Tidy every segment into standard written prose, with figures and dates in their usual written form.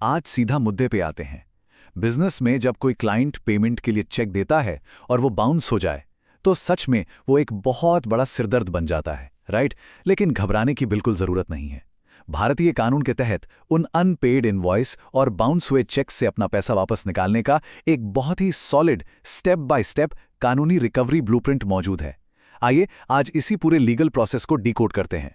आज सीधा मुद्दे पे आते हैं। बिजनेस में जब कोई क्लाइंट पेमेंट के लिए चेक देता है और वो बाउंस हो जाए, तो सच में वो एक बहुत बड़ा सिरदर्द बन जाता है, राइट? लेकिन घबराने की बिल्कुल जरूरत नहीं है। भारतीय कानून के तहत उन अनपेड इनवॉइस और बाउंस हुए चेक से अपना पैसा वापस निकालने का एक बहुत ही सॉलिड स्टेप बाय स्टेप कानूनी रिकवरी ब्लूप्रिंट मौजूद है। आइए आज इसी पूरे लीगल प्रोसेस को डिकोड करते हैं।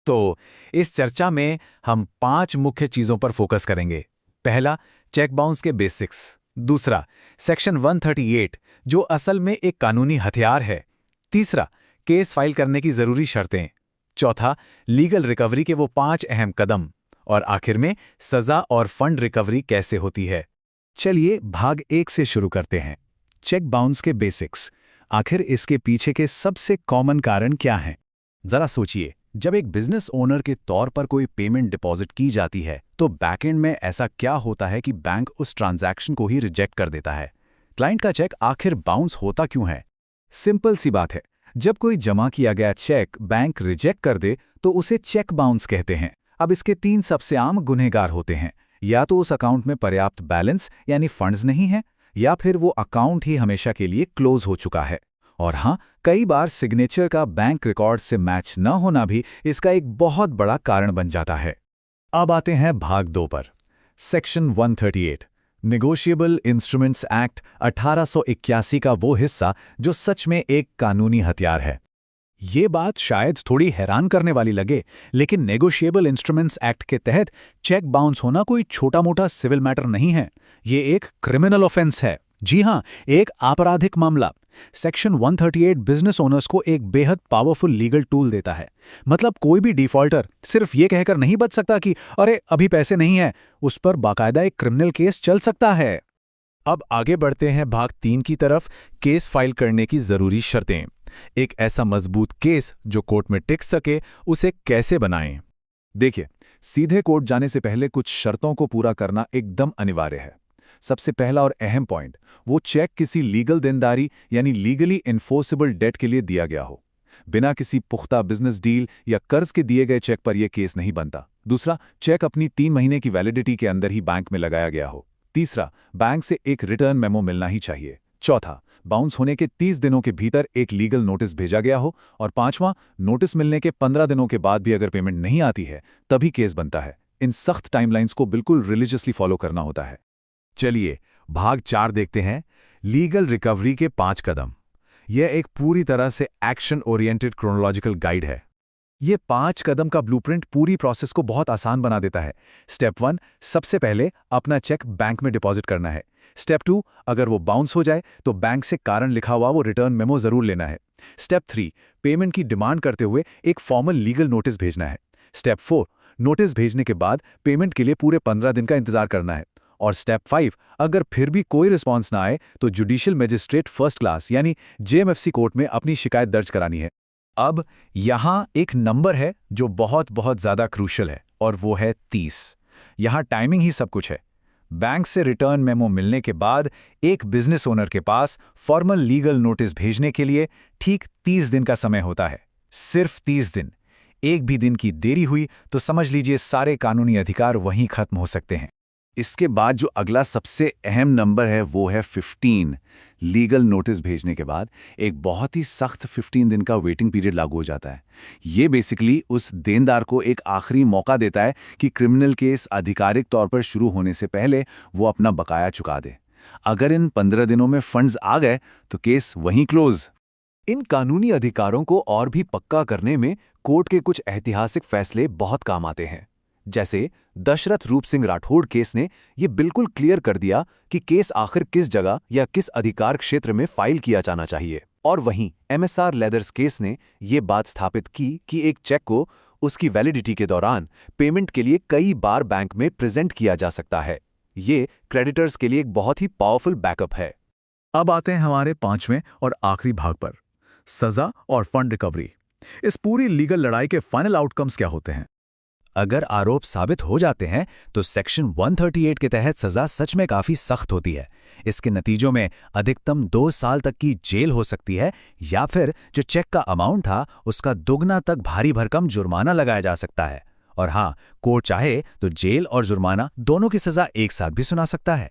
तो इस चर्चा में हम 5 मुख्य चीजों पर फोकस करेंगे। पहला, चेक बाउंस के बेसिक्स। दूसरा, सेक्शन 138 जो असल में एक कानूनी हथियार है। तीसरा, केस फाइल करने की जरूरी शर्तें। चौथा, लीगल रिकवरी के वो 5 अहम कदम। और आखिर में सजा और फंड रिकवरी कैसे होती है। चलिए भाग 1 से शुरू करते हैं। चेक बाउंस के बेसिक्स। आखिर इसके पीछे के सबसे कॉमन कारण क्या हैं? जरा सोचिए, जब एक बिजनेस ओनर के तौर पर कोई पेमेंट डिपॉजिट की जाती है, तो बैकएंड में ऐसा क्या होता है कि बैंक उस ट्रांजैक्शन को ही रिजेक्ट कर देता है? क्लाइंट का चेक आखिर बाउंस होता क्यों है? सिंपल सी बात है, जब कोई जमा किया गया चेक बैंक रिजेक्ट कर दे तो उसे चेक बाउंस कहते हैं। अब इसके 3 सबसे आम गुनहगार होते हैं। या तो उस अकाउंट में पर्याप्त बैलेंस यानी फंड्स नहीं है, या फिर वो अकाउंट ही हमेशा के लिए क्लोज हो चुका है। और हाँ, कई बार सिग्नेचर का बैंक रिकॉर्ड से मैच न होना भी इसका एक बहुत बड़ा कारण बन जाता है। अब आते हैं भाग 2 पर। सेक्शन 138 नेगोशिएबल इंस्ट्रूमेंट्स एक्ट 1881 का वो हिस्सा जो सच में एक कानूनी हथियार है। ये बात शायद थोड़ी हैरान करने वाली लगे, लेकिन नेगोशिएबल इंस्ट्रूमेंट्स एक्ट के तहत चेक बाउंस होना कोई छोटा-मोटा सिविल मैटर नहीं है। ये एक क्रिमिनल ऑफेंस है। जी हाँ, एक आपराधिक मामला। सेक्शन 138 बिजनेस ओनर्स को एक बेहद पावरफुल लीगल टूल देता है। मतलब कोई भी डिफॉल्टर सिर्फ ये कहकर नहीं बच सकता कि अरे अभी पैसे नहीं है, उस पर बाकायदा एक क्रिमिनल केस चल सकता है। अब आगे बढ़ते हैं भाग 3 की तरफ, केस फाइल करने की जरूरी शर्तें। एक ऐसा मजबूत केस जो कोर्ट में टिक सके, उसे कैसे बनाएं? देखिए, सीधे कोर्ट जाने से पहले कुछ शर्तों को पूरा करना एकदम अनिवार्य है। सबसे पहला और अहम पॉइंट, वो चेक किसी लीगल देनदारी यानी लीगली इन्फोर्सेबल डेट के लिए दिया गया हो। बिना किसी पुख्ता बिजनेस डील या कर्ज के दिए गए चेक पर यह केस नहीं बनता। दूसरा, चेक अपनी 3 महीने की वैलिडिटी के अंदर ही बैंक में लगाया गया हो। तीसरा, बैंक से एक रिटर्न मेमो मिलना ही चाहिए। चौथा, बाउंस होने के 30 दिनों के भीतर एक लीगल नोटिस भेजा गया हो। और पांचवां, नोटिस मिलने के 15 दिनों के बाद भी अगर पेमेंट नहीं आती है, तभी केस बनता है। इन सख्त टाइमलाइंस को बिल्कुल रिलीजियसली फॉलो करना होता है। चलिए भाग 4 देखते हैं, लीगल रिकवरी के 5 कदम। यह एक पूरी तरह से एक्शन ओरिएंटेड क्रोनोलॉजिकल गाइड है। ये 5 कदम का ब्लूप्रिंट पूरी प्रोसेस को बहुत आसान बना देता है। स्टेप 1, सबसे पहले अपना चेक बैंक में डिपॉजिट करना है। स्टेप 2, अगर वो बाउंस हो जाए तो बैंक से कारण लिखा हुआ वो रिटर्न मेमो जरूर लेना है। स्टेप 3, पेमेंट की डिमांड करते हुए एक फॉर्मल लीगल नोटिस भेजना है। स्टेप 4, नोटिस भेजने के बाद पेमेंट के लिए पूरे 15 दिन का इंतजार करना है। और स्टेप 5, अगर फिर भी कोई रिस्पॉन्स ना आए तो जुडिशियल मजिस्ट्रेट फर्स्ट क्लास यानी जेएमएफसी कोर्ट में अपनी शिकायत दर्ज करानी है। अब यहां एक नंबर है जो बहुत बहुत ज्यादा क्रूशियल है, और वो है 30। यहां टाइमिंग ही सब कुछ है। बैंक से रिटर्न मेमो मिलने के बाद एक बिजनेस ओनर के पास फॉर्मल लीगल नोटिस भेजने के लिए ठीक 30 दिन का समय होता है। सिर्फ 30 दिन। एक भी दिन की देरी हुई तो समझ लीजिए सारे कानूनी अधिकार वहीं खत्म हो सकते हैं। इसके बाद जो अगला सबसे अहम नंबर है वो है 15। लीगल नोटिस भेजने के बाद एक बहुत ही सख्त 15 दिन का वेटिंग पीरियड लागू हो जाता है। ये बेसिकली उस देनदार को एक आखिरी मौका देता है कि क्रिमिनल केस आधिकारिक तौर पर शुरू होने से पहले वो अपना बकाया चुका दे। अगर इन 15 दिनों में फंड्स आ गए तो केस वहीं क्लोज। इन कानूनी अधिकारों को और भी पक्का करने में कोर्ट के कुछ ऐतिहासिक फैसले बहुत काम आते हैं। जैसे दशरथ रूप सिंह राठौड़ केस ने यह बिल्कुल क्लियर कर दिया कि केस आखिर किस जगह या किस अधिकार क्षेत्र में फाइल किया जाना चाहिए। और वहीं एमएसआर लेदर्स केस ने यह बात स्थापित की कि एक चेक को उसकी वैलिडिटी के दौरान पेमेंट के लिए कई बार बैंक में प्रेजेंट किया जा सकता है। ये क्रेडिटर्स के लिए एक बहुत ही पावरफुल बैकअप है। अब आते हैं हमारे 5वें और आखिरी भाग पर, सजा और फंड रिकवरी। इस पूरी लीगल लड़ाई के फाइनल आउटकम्स क्या होते हैं? अगर आरोप साबित हो जाते हैं तो सेक्शन 138 के तहत सजा सच में काफी सख्त होती है। इसके नतीजों में अधिकतम 2 साल तक की जेल हो सकती है, या फिर जो चेक का अमाउंट था उसका दुगना तक भारी भरकम जुर्माना लगाया जा सकता है। और हाँ, कोर्ट चाहे तो जेल और जुर्माना दोनों की सजा एक साथ भी सुना सकता है।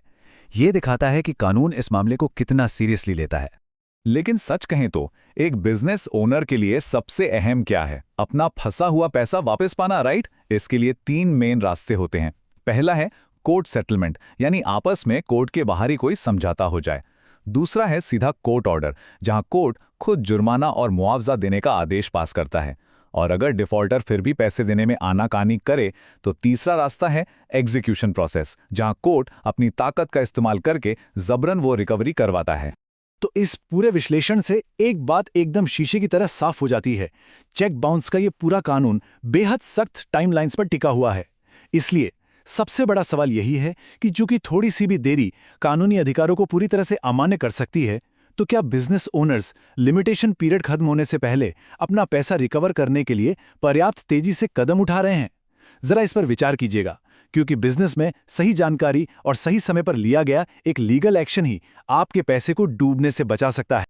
ये दिखाता है कि कानून इस मामले को कितना सीरियसली लेता है। लेकिन सच कहें तो एक बिजनेस ओनर के लिए सबसे अहम क्या है? अपना फंसा हुआ पैसा वापस पाना, राइट? इसके लिए 3 मेन रास्ते होते हैं। पहला है कोर्ट सेटलमेंट, यानी आपस में कोर्ट के बाहर ही कोई समझौता हो जाए। दूसरा है सीधा कोर्ट ऑर्डर, जहां कोर्ट खुद जुर्माना और मुआवजा देने का आदेश पास करता है। और अगर डिफॉल्टर फिर भी पैसे देने में आनाकानी करे तो तीसरा रास्ता है एग्जीक्यूशन प्रोसेस, जहां कोर्ट अपनी ताकत का इस्तेमाल करके जबरन वो रिकवरी करवाता है। तो इस पूरे विश्लेषण से एक बात एकदम शीशे की तरह साफ हो जाती है। चेक बाउंस का ये पूरा कानून बेहद सख्त टाइमलाइंस पर टिका हुआ है। इसलिए सबसे बड़ा सवाल यही है कि चूंकि थोड़ी सी भी देरी कानूनी अधिकारों को पूरी तरह से अमान्य कर सकती है, तो क्या बिजनेस ओनर्स लिमिटेशन पीरियड खत्म होने से पहले अपना पैसा रिकवर करने के लिए पर्याप्त तेजी से कदम उठा रहे हैं? जरा इस पर विचार कीजिएगा, क्योंकि बिजनेस में सही जानकारी और सही समय पर लिया गया एक लीगल एक्शन ही आपके पैसे को डूबने से बचा सकता है।